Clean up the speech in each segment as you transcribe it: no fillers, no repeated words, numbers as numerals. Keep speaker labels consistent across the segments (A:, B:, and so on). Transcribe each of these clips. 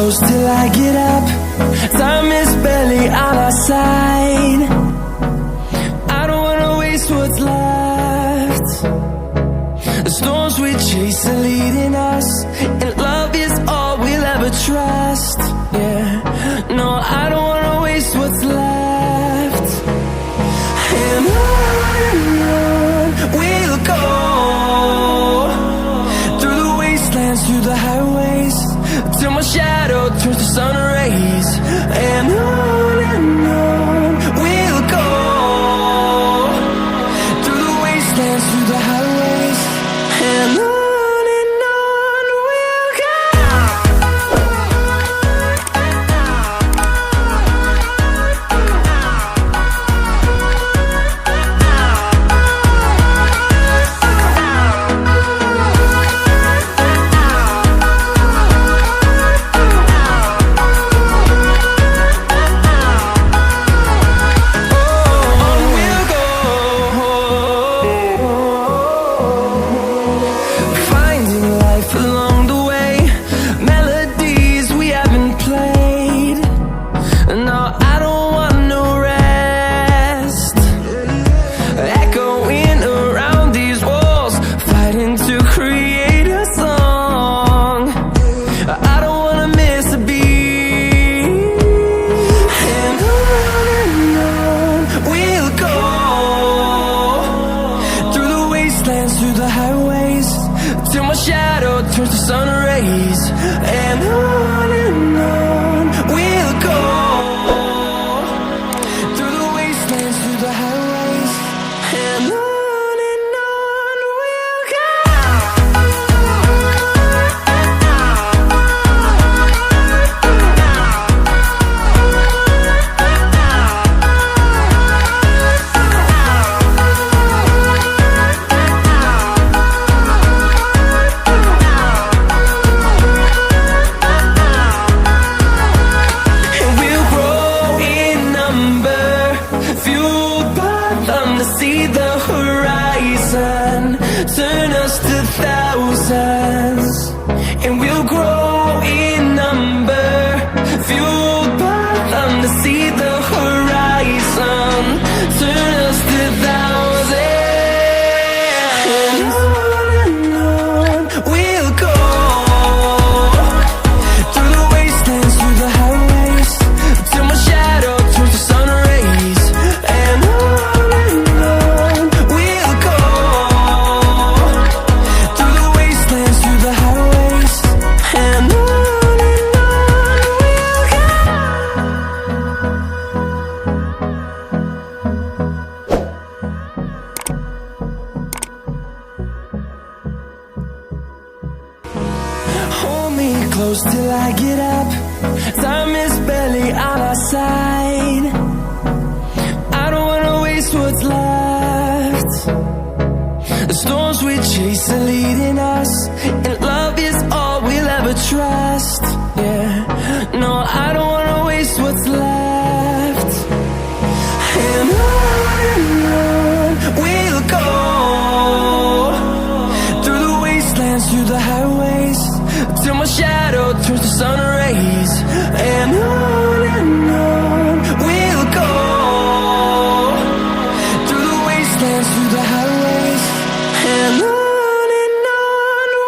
A: close till I get up. Time is barely on our side. I don't wanna waste what's left. The storms we chase are leading us, and love is all we'll ever trust. Yeah, no, I don't wanna waste what's left. And on we'll go, through the wastelands, through the highways, till my shadow turns to sun rays. And on we'll go, through the wastelands, through the highways, and on we'll go. Through the highways, till my shadow turns to sun rays. And on we'll go, through the wastelands, through the highways, and on we'll go. See the horizon, turn us to thousands, and we'll grow in number, fueled by them. To see the horizon, turn us to thousands, and on we'll go, through the wastelands, through the highways, till my shadow turns to sun rays. And close till I get up. Time is barely on our side. I don't wanna waste what's left. The storms we chase are leading us, and love is all we'll ever trust. Yeah, no, I don't wanna waste what's left. And on we'll go, through the wastelands, through the highways, till my shadow turns to sun rays. And on we'll go, through the wastelands, through the highways, and on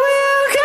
A: we'll go.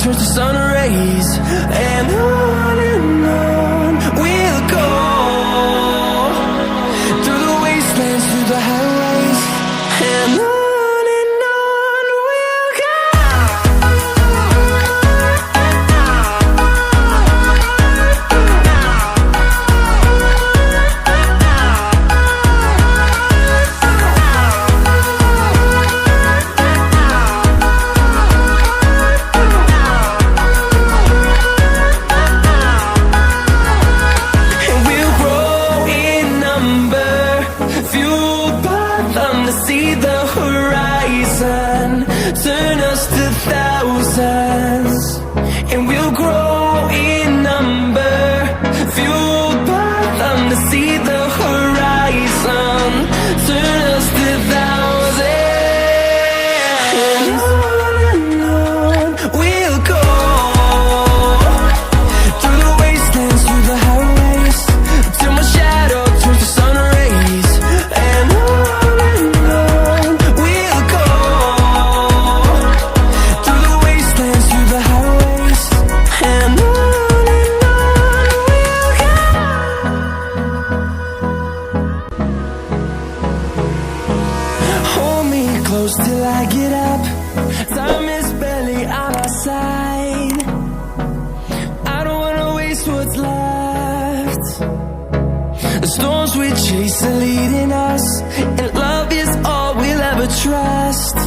A: turns to sun rays, and on we'll storms we chase are leading us, and love is all we'll ever trust.